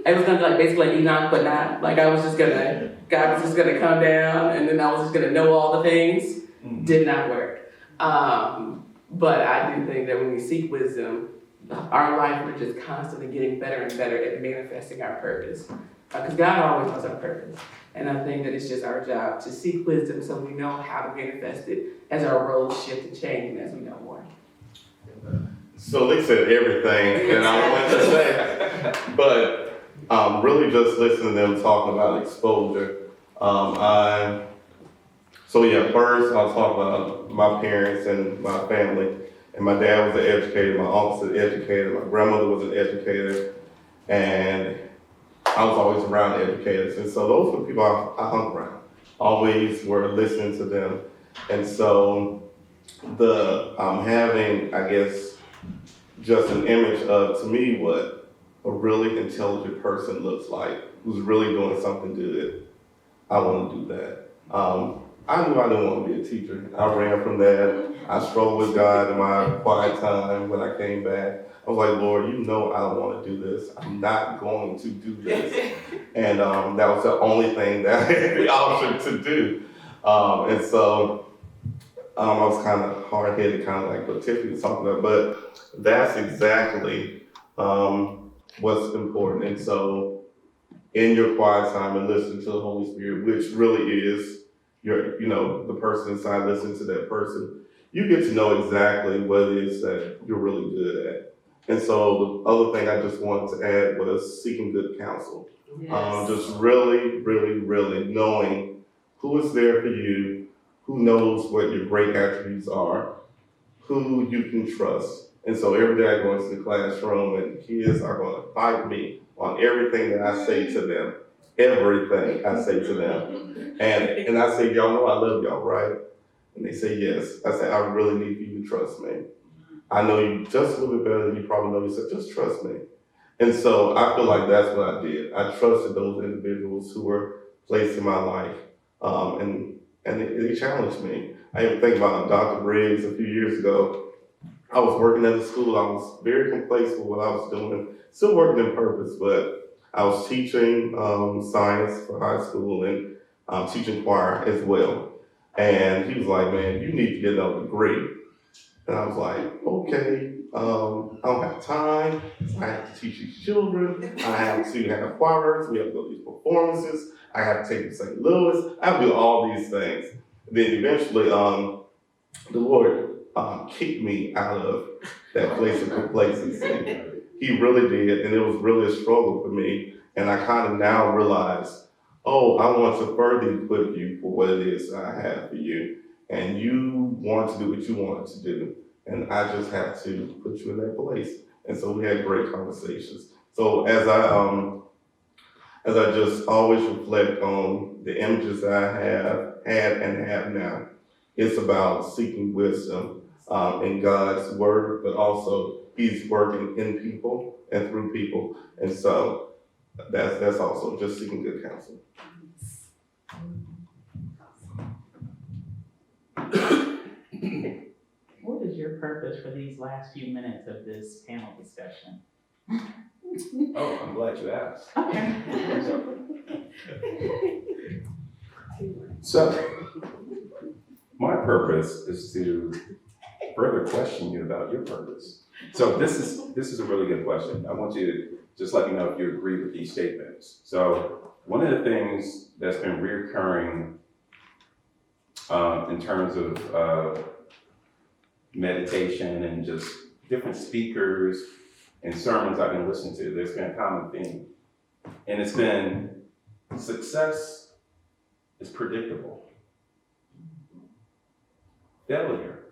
it was gonna be like basically like Enoch, but not. Like God was just gonna come down and then I was just gonna know all the things. Did not work. But I do think that when we seek wisdom, our life, we're just constantly getting better and better at manifesting our purpose. Because God always knows our purpose. And I think that it's just our job to seek wisdom so we know how to manifest it as our roles shift and change and as we know more. So they said everything that I wanted to say, but really just listening to them talking about exposure. First I'll talk about my parents and my family. And my dad was an educator, my uncle was an educator, my grandmother was an educator, and I was always around educators. And so those were the people I hung around, always were listening to them. And so having, I guess, just an image of, to me, what a really intelligent person looks like, who's really doing something good. I want to do that. I knew I didn't want to be a teacher. I ran from that. I struggled with God in my quiet time when I came back. I was like, Lord, I don't want to do this. I'm not going to do this. And that was the only thing that I had the option to do. I was kind of hard-headed, kind of like what Tiffanie was talking about, but that's exactly what's important. And so in your quiet time and listen to the Holy Spirit, which really is the person inside, listening to that person, you get to know exactly what it is that you're really good at. And so the other thing I just wanted to add was seeking good counsel. Yes. Just really, really, really knowing who is there for you, who knows what your great attributes are, who you can trust. And so every day I go into the classroom and kids are going to fight me on everything that I say to them. Everything I say to them. And I say, y'all know I love y'all, right? And they say, yes. I say, I really need you to trust me. I know you just a little bit better than you probably know yourself. Just trust me. And so I feel like that's what I did. I trusted those individuals who were placed in my life. And they challenged me. I even think about Dr. Briggs a few years ago. I was working at the school. I was very complacent with what I was doing. Still working in purpose, but I was teaching science for high school and teaching choir as well. And he was like, man, you need to get another degree. And I was like, okay, I don't have time. I have to teach these children. I have to have choirs. We have to go to these performances. I have to take them to St. Louis. I have to do all these things. Then eventually, the Lord kicked me out of that place of complacency. He really did, and it was really a struggle for me. And I kind of now realize, I want to further equip you for what it is I have for you. And you want to do what you want to do. and I just have to put you in that place. And so we had great conversations. So as I just always reflect on the images I have had and have now, it's about seeking wisdom in God's word, but also He's working in people and through people. And so that's also just seeking good counsel. What is your purpose for these last few minutes of this panel discussion? Oh, I'm glad you asked. Okay. So, my purpose is to further question you about your purpose. So this is a really good question. I want you to just let me know if you agree with these statements. So one of the things that's been reoccurring in terms of meditation and just different speakers and sermons I've been listening to, there's been a common theme. And it's been success is predictable. Failure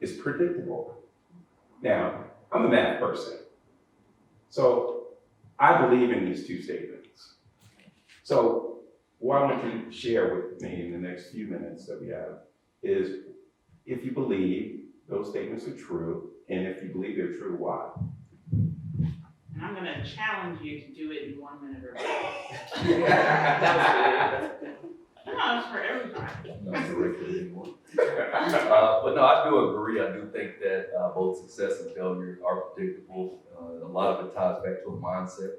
is predictable. Now, I'm a math person, so I believe in these two statements. So what I want you to share with me in the next few minutes that we have is if you believe those statements are true, and if you believe they're true, why? And I'm gonna challenge you to do it in 1 minute or less. That was good. No, it's for everybody. Not the regular anymore. But no, I do agree. I do think that both success and failure are predictable. A lot of it ties back to a mindset.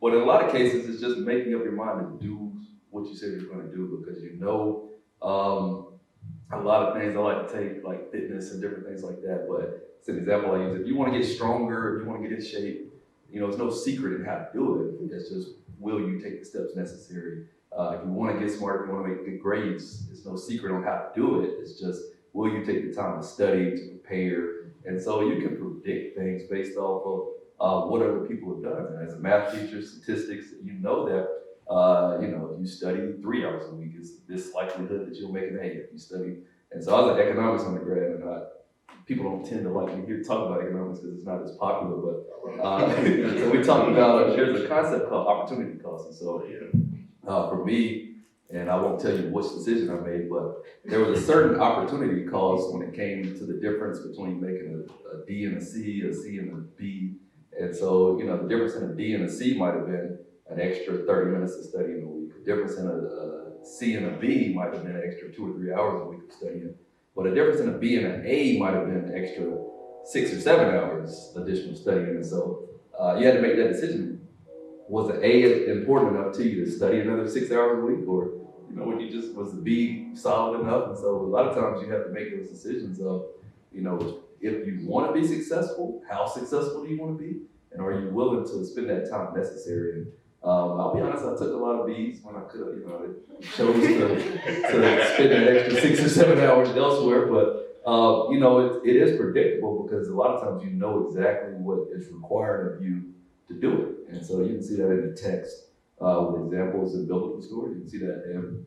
But in a lot of cases, it's just making up your mind to do what you said you're going to do because you know a lot of things. I like to take like fitness and different things like that. But it's an example I use. If you want to get stronger, if you want to get in shape, you know, there's no secret in how to do it. It's just will you take the steps necessary. If you want to get smart, if you want to make good grades, there's no secret on how to do it. It's just, will you take the time to study, to prepare? And so you can predict things based off of what other people have done. And as a math teacher, statistics, you know that, if you study 3 hours a week, it's this likelihood that you'll make an A if you study. And so I was an economics undergrad, and people don't tend to like me here talk about economics because it's not as popular, but so we talked about, there's a concept called opportunity cost. And so for me, and I won't tell you which decision I made, but there was a certain opportunity cost when it came to the difference between making a D and a C and a B. And so, the difference in a D and a C might have been an extra 30 minutes of studying a week. The difference in a C and a B might have been an extra 2 or 3 hours a week of studying. But the difference in a B and an A might have been an extra 6 or 7 hours additional studying. And so you had to make that decision. Was the A important enough to you to study another 6 hours a week, or was the B solid enough? And so a lot of times you have to make those decisions of, if you want to be successful, how successful do you want to be, and are you willing to spend that time necessary? And I'll be honest, I took a lot of B's when I could have, chose to spend that extra 6 or 7 hours elsewhere. But it is predictable because a lot of times you know exactly what is required of you to do it. And so you can see that in the text with examples in biblical stories. You can see that in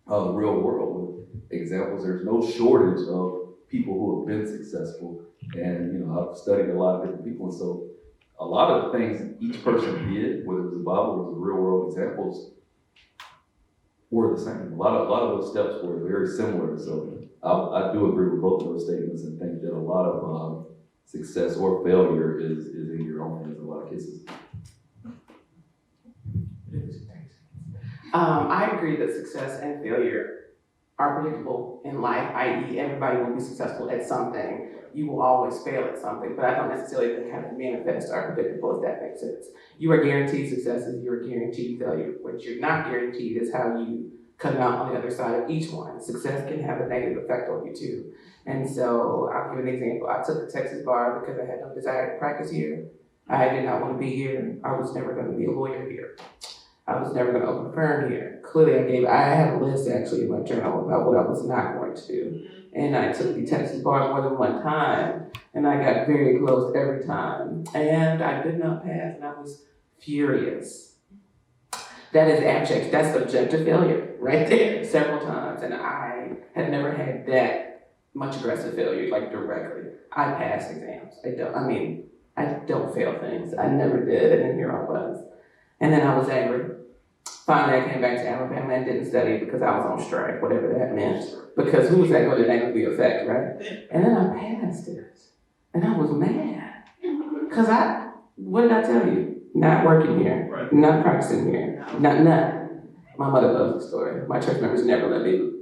the real world with examples. There's no shortage of people who have been successful. And, I've studied a lot of different people. And so a lot of the things each person did, whether it was the Bible or the real world examples, were the same. A lot of those steps were very similar. So I do agree with both of those statements and think that a lot of success or failure is in your own hands in a lot of cases. I agree that success and failure are predictable in life, i.e. everybody will be successful at something. You will always fail at something, but I don't necessarily think how to manifest are predictable, if that makes sense. You are guaranteed successes, you are guaranteed failure. What you're not guaranteed is how you come out on the other side of each one. Success can have a negative effect on you too. And so I'll give an example. I took the Texas bar because I had no desire to practice here. I did not want to be here. I was never going to be a lawyer here. I was never going to open a firm here. Clearly, I had a list actually in my journal about what I was not going to do. And I took the Texas bar more than one time, and I got very close every time. And I did not pass, and I was furious. That is abject, that's objective failure right there, several times. And I had never had that much aggressive failure, like directly. I passed exams. I don't fail things. I never did, and then here I was. And then I was angry. Finally, I came back to Alabama and didn't study because I was on strike, whatever that meant. Because who was that going to negatively affect, right? And then I passed it. And I was mad. Because what did I tell you? Not working here, Right. not practicing here, not none. My mother loves the story. My church members never let me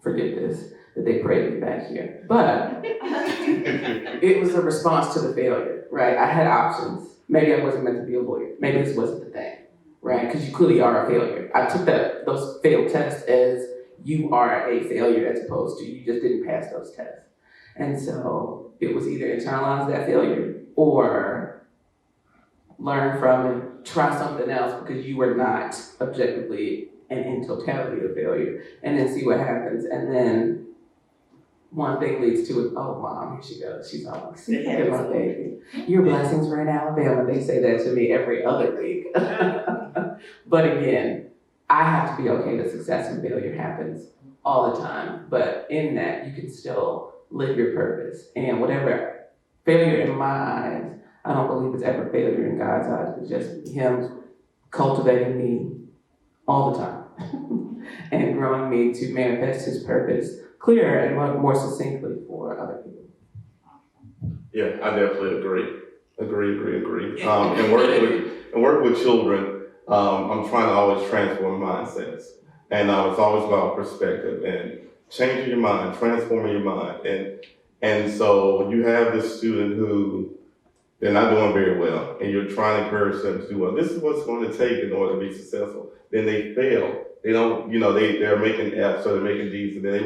forget this, that they prayed me back here. But it was a response to the failure, right? I had options. Maybe I wasn't meant to be a lawyer. Maybe this wasn't the thing, right? Because you clearly are a failure. I took those failed tests as you are a failure as opposed to you just didn't pass those tests. And so it was either internalize that failure or learn from it, try something else because you were not objectively and in totality a failure, and then see what happens. And then one thing leads to it. Oh, mom, here she goes. She's always see, look at my baby. Your blessings were in Alabama. They say that to me every other week. But again, I have to be okay that success and failure happens all the time. But in that, you can still live your purpose. And whatever failure in my eyes, I don't believe it's ever failure in God's eyes. It's just Him cultivating me all the time and growing me to manifest His purpose clearer and more succinctly for other people. Yeah, I definitely agree. And work with children, I'm trying to always transform mindsets. And it's always about perspective and changing your mind, transforming your mind. And so you have this student who they're not doing very well, and you're trying to encourage them to do well. This is what's going to take in order to be successful. Then they fail. They don't, they're making F's or they're making D's, and then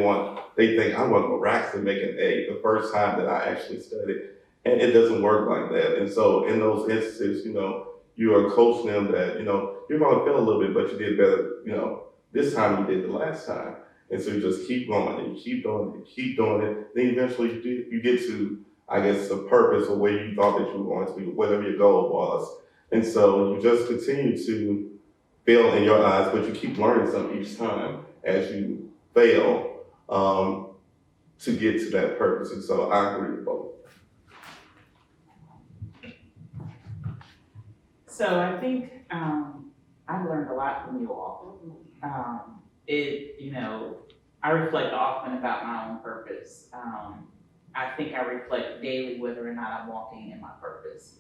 they think, I want to miraculously make an A the first time that I actually studied. And it doesn't work like that. And so in those instances, you are coaching them that, you're going to fail a little bit, but you did better, this time you did the last time. And so you just keep going and you keep doing it, you keep doing it. Then eventually you get to, I guess, the purpose or where you thought that you were going to be, whatever your goal was. And so you just continue to fail in your eyes, but you keep learning something each time as you fail to get to that purpose. And so I agree with both. So I think I've learned a lot from you all. I reflect often about my own purpose. I think I reflect daily whether or not I'm walking in my purpose.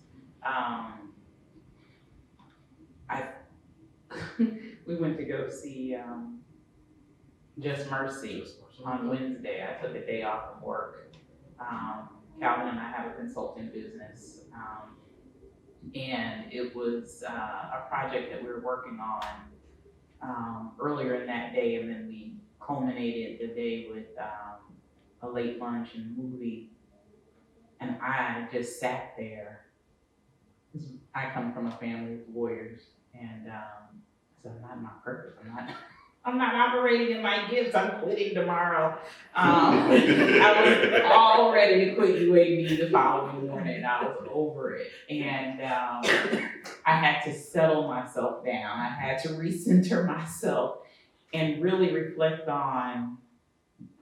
We went to go see Just Mercy on Wednesday. I took a day off from work. Calvin and I have a consulting business. And it was a project that we were working on earlier in that day, and then we culminated the day with a late lunch and movie. And I just sat there. I come from a family of lawyers, and so I'm not in my purpose. I'm not operating in my gifts. I'm quitting tomorrow. I was all ready to quit UAB the following morning. I was over it. And I had to settle myself down. I had to recenter myself and really reflect on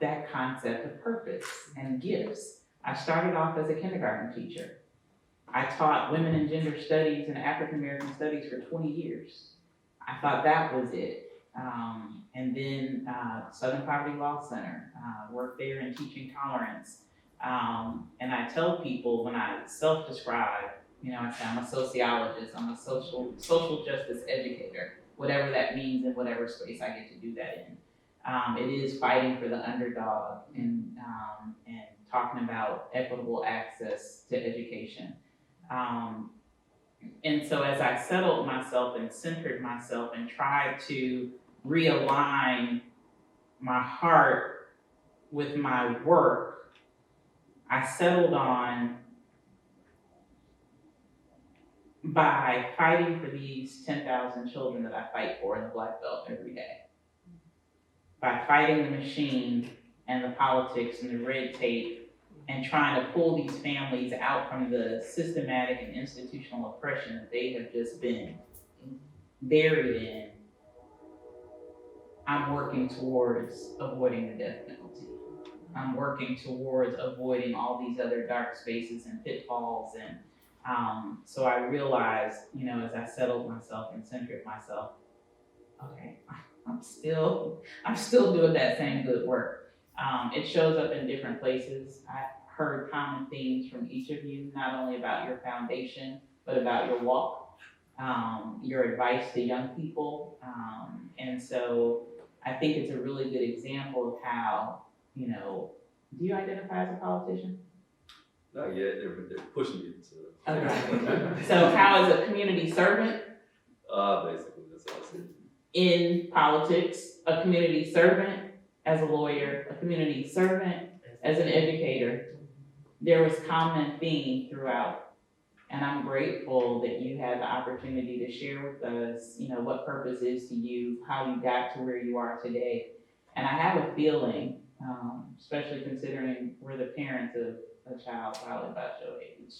that concept of purpose and gifts. I started off as a kindergarten teacher. I taught women and gender studies and African American studies for 20 years. I thought that was it. And then Southern Poverty Law Center, worked there in teaching tolerance. And I tell people when I self-describe, I say I'm a sociologist, I'm a social justice educator, whatever that means in whatever space I get to do that in. It is fighting for the underdog and talking about equitable access to education. And so as I settled myself and centered myself and tried to realign my heart with my work, I settled on by fighting for these 10,000 children that I fight for in the Black Belt every day. By fighting the machine and the politics and the red tape and trying to pull these families out from the systematic and institutional oppression that they have just been buried in, I'm working towards avoiding the death penalty. I'm working towards avoiding all these other dark spaces and pitfalls. And so I realized, as I settled myself and centered myself, okay, I'm still doing that same good work. It shows up in different places. I've heard common themes from each of you, not only about your foundation, but about your walk, your advice to young people. And so I think it's a really good example of how, do you identify as a politician? Not yet, they're pushing me to. Okay. So how as a community servant Basically, that's what I said. in politics, a community servant as a lawyer, a community servant as an educator, there was common theme throughout. And I'm grateful that you had the opportunity to share with us, what purpose is to you, how you got to where you are today. And I have a feeling, especially considering we're the parents of a child probably about your age,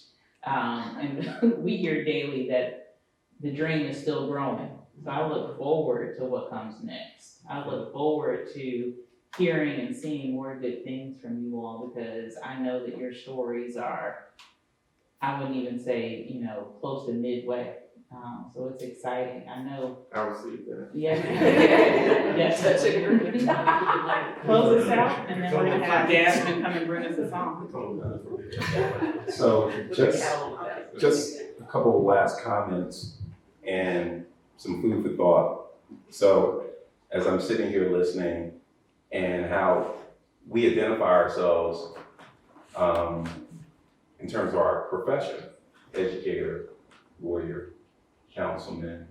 and we hear daily that the dream is still growing. So I look forward to what comes next. I look forward to hearing and seeing more good things from you all, because I know that your stories are, I wouldn't even say, close to midway. So it's exciting. I know. I received that. Yeah. Yes. Close us out, and then we're gonna have Jasmine come and bring us a song. So just a couple of last comments and some food for thought. So as I'm sitting here listening and how we identify ourselves in terms of our profession, educator, lawyer, councilman,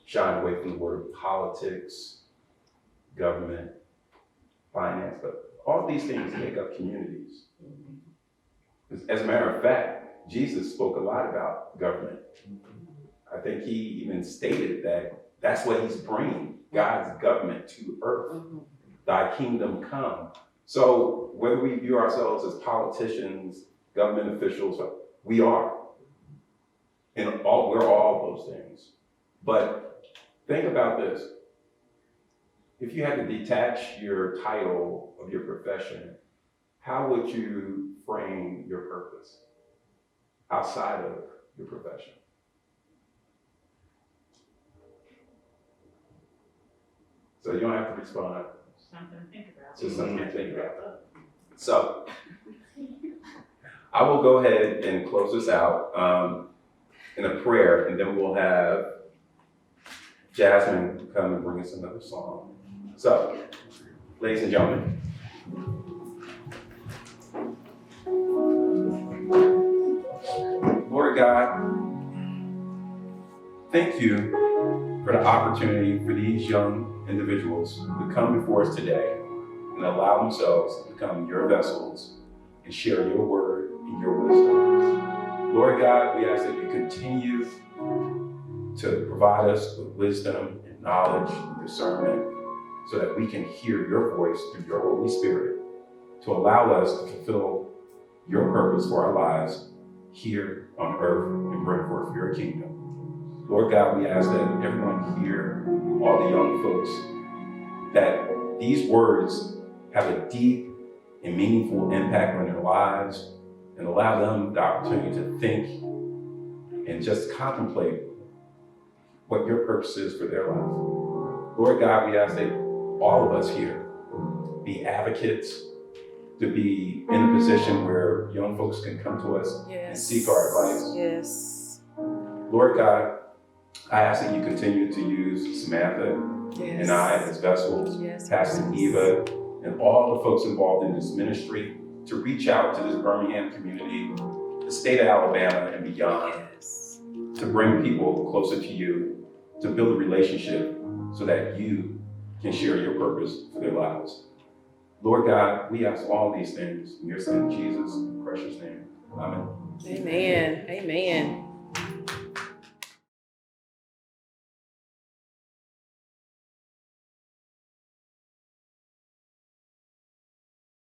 shying away from the word politics, government, finance, but all these things make up communities. As a matter of fact, Jesus spoke a lot about government. I think he even stated that that's what he's bringing, God's government to earth. Thy kingdom come. So whether we view ourselves as politicians, government officials, we are. And we're all those things. But think about this. If you had to detach your title of your profession, how would you frame your purpose outside of your profession? So you don't have to respond. Something to think about. Just something to think about. So I will go ahead and close this out in a prayer, and then we'll have Jasmine come and bring us another song. So, ladies and gentlemen. Lord God, thank you for the opportunity for these young individuals to come before us today and allow themselves to become your vessels and share your word and your wisdom. Lord God, we ask that you continue to provide us with wisdom and knowledge and discernment so that we can hear your voice through your Holy Spirit to allow us to fulfill your purpose for our lives here on earth and bring forth your kingdom. Lord God, we ask that everyone here, all the young folks, that these words have a deep and meaningful impact on their lives and allow them the opportunity to think and just contemplate what your purpose is for their life. Lord God, we ask that all of us here be advocates, to be in a position where young folks can come to us and seek our advice. Yes. Lord God, I ask that you continue to use Samantha and I as vessels, Pastor Eva, and all the folks involved in this ministry to reach out to this Birmingham community, the state of Alabama and beyond, to bring people closer to you, to build a relationship so that you can share your purpose for their lives. Lord God, we ask all these things in your son Jesus' precious name. Amen. Amen. Amen.